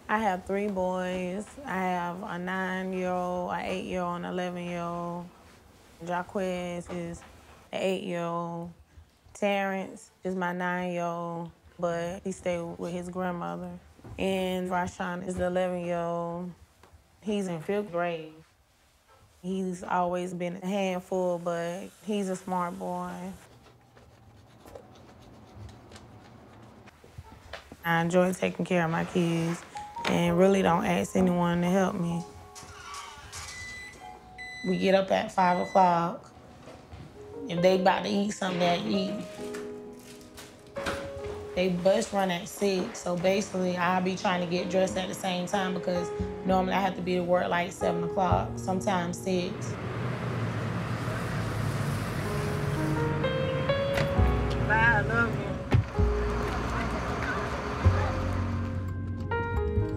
I have 3 boys. I have a 9-year-old, an 8-year-old, and an 11-year-old. Jaquez is an 8-year-old. Terrence is my 9-year-old, but he stayed with his grandmother. And Rashon is the 11-year-old. He's in 5th grade. He's always been a handful, but he's a smart boy. I enjoy taking care of my kids and really don't ask anyone to help me. We get up at 5 o'clock. If they about to eat something, they eat. They bus run at 6, so basically I'll be trying to get dressed at the same time because normally I have to be to work like 7 o'clock, sometimes 6. Bye, I love you.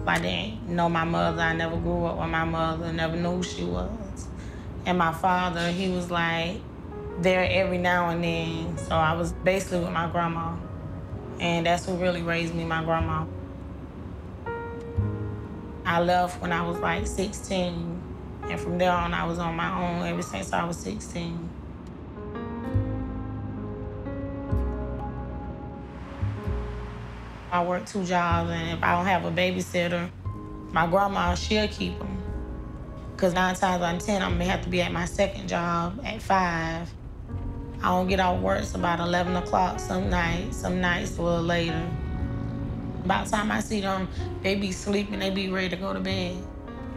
I didn't know my mother. I never grew up with my mother, never knew who she was. And my father, he was like there every now and then, so I was basically with my grandma. And that's who really raised me, my grandma. I left when I was like 16, and from there on I was on my own ever since I was 16. I work 2 jobs, and if I don't have a babysitter, my grandma, she'll keep them. Because 9 times out of 10, I'm gonna have to be at my 2nd job at 5. I don't get off work till about 11 o'clock some nights a little later. By the time I see them, they be sleeping, they be ready to go to bed.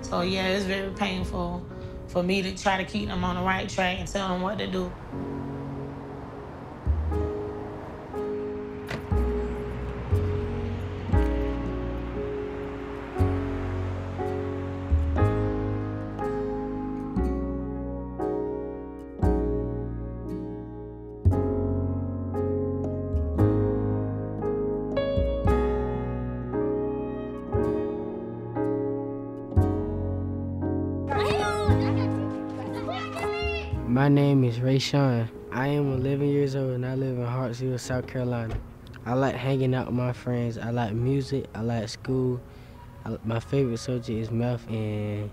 So yeah, it's very painful for me to try to keep them on the right track and tell them what to do. My name is Rashon. I am 11 years old and I live in Hartsville, South Carolina. I like hanging out with my friends. I like music. I like school. My favorite subject is math and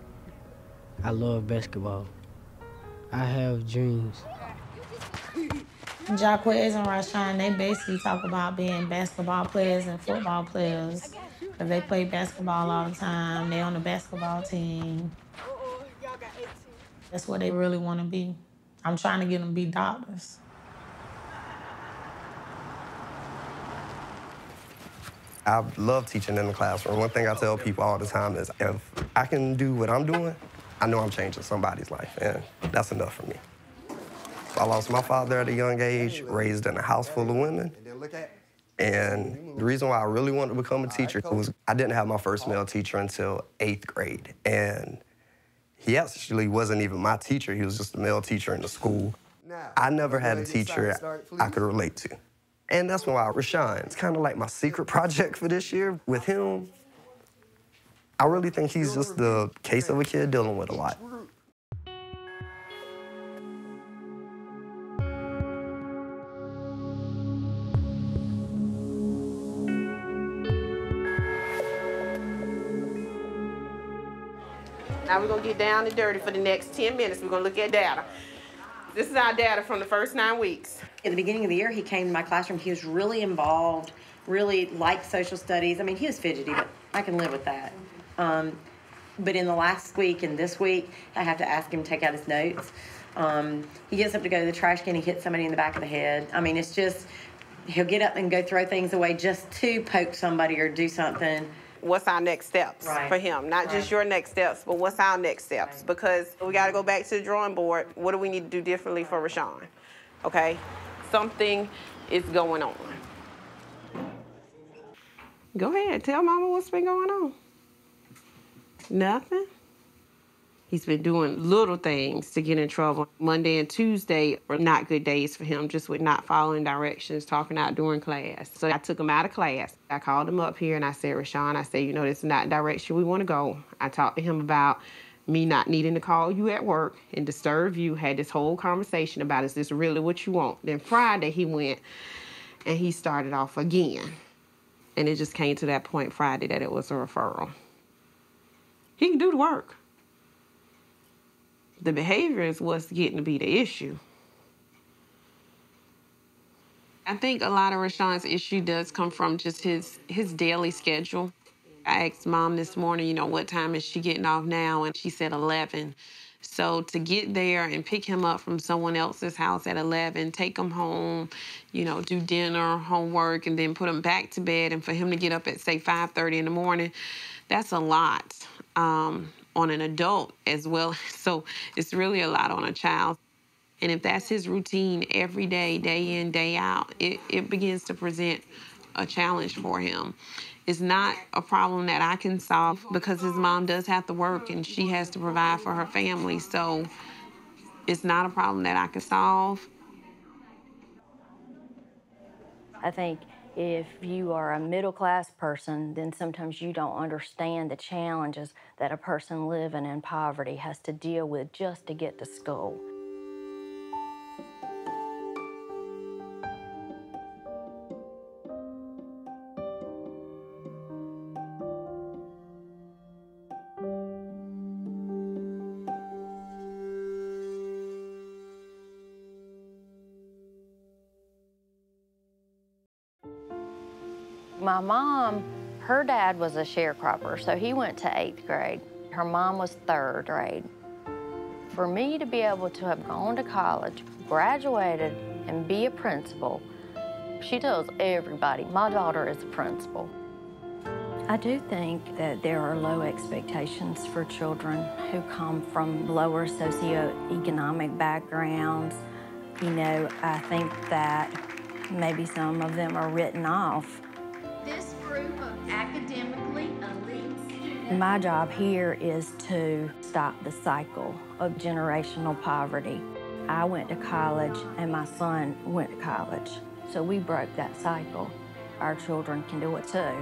I love basketball. I have dreams. Jaquez and Rashon, they basically talk about being basketball players and football players. Because they play basketball all the time. They on the basketball team. That's what they really want to be. I'm trying to get them to be doctors. I love teaching in the classroom. One thing I tell people all the time is if I can do what I'm doing, I know I'm changing somebody's life, and that's enough for me. I lost my father at a young age, raised in a house full of women. And the reason why I really wanted to become a teacher was I didn't have my first male teacher until 8th grade. And he actually wasn't even my teacher. He was just a male teacher in the school. I never had a teacher I could relate to. And that's why Rashon, it's kind of like my secret project for this year. With him, I really think he's just the case of a kid dealing with a lot. Now we're gonna get down and dirty for the next 10 minutes. We're gonna look at data. This is our data from the first 9 weeks. At the beginning of the year, he came to my classroom. He was really involved, really liked social studies. I mean, he was fidgety, but I can live with that. But in the last week and this week, I have to ask him to take out his notes. He gets up to go to the trash can, he hits somebody in the back of the head. I mean, it's just, he'll get up and go throw things away just to poke somebody or do something. What's our next steps for him? Not just your next steps, but what's our next steps? Because we got to go back to the drawing board. What do we need to do differently for Rashon? Okay? Something is going on. Go ahead. Tell Mama what's been going on. Nothing? He's been doing little things to get in trouble. Monday and Tuesday are not good days for him, just with not following directions, talking out during class. So I took him out of class. I called him up here and I said, Rashon, I said, you know, this is not the direction we want to go. I talked to him about me not needing to call you at work and disturb you, had this whole conversation about, is this really what you want? Then Friday he went and he started off again. And it just came to that point Friday that it was a referral. He can do the work. The behavior is what's getting to be the issue. I think a lot of Rashon's issue does come from just his daily schedule. I asked Mom this morning, you know, what time is she getting off now? And she said 11. So to get there and pick him up from someone else's house at 11, take him home, you know, do dinner, homework, and then put him back to bed, and for him to get up at, say, 5:30 in the morning, that's a lot on an adult as well. So it's really a lot on a child. And if that's his routine every day, day in, day out, it begins to present a challenge for him. It's not a problem that I can solve because his mom does have to work and she has to provide for her family. So it's not a problem that I can solve. I think if you are a middle-class person, then sometimes you don't understand the challenges that a person living in poverty has to deal with just to get to school. My mom, her dad was a sharecropper, so he went to 8th grade. Her mom was 3rd grade. For me to be able to have gone to college, graduated, and be a principal, she tells everybody, my daughter is a principal. I do think that there are low expectations for children who come from lower socioeconomic backgrounds. You know, I think that maybe some of them are written off. This group of academically elite students. My job here is to stop the cycle of generational poverty. I went to college and my son went to college, so we broke that cycle. Our children can do it too.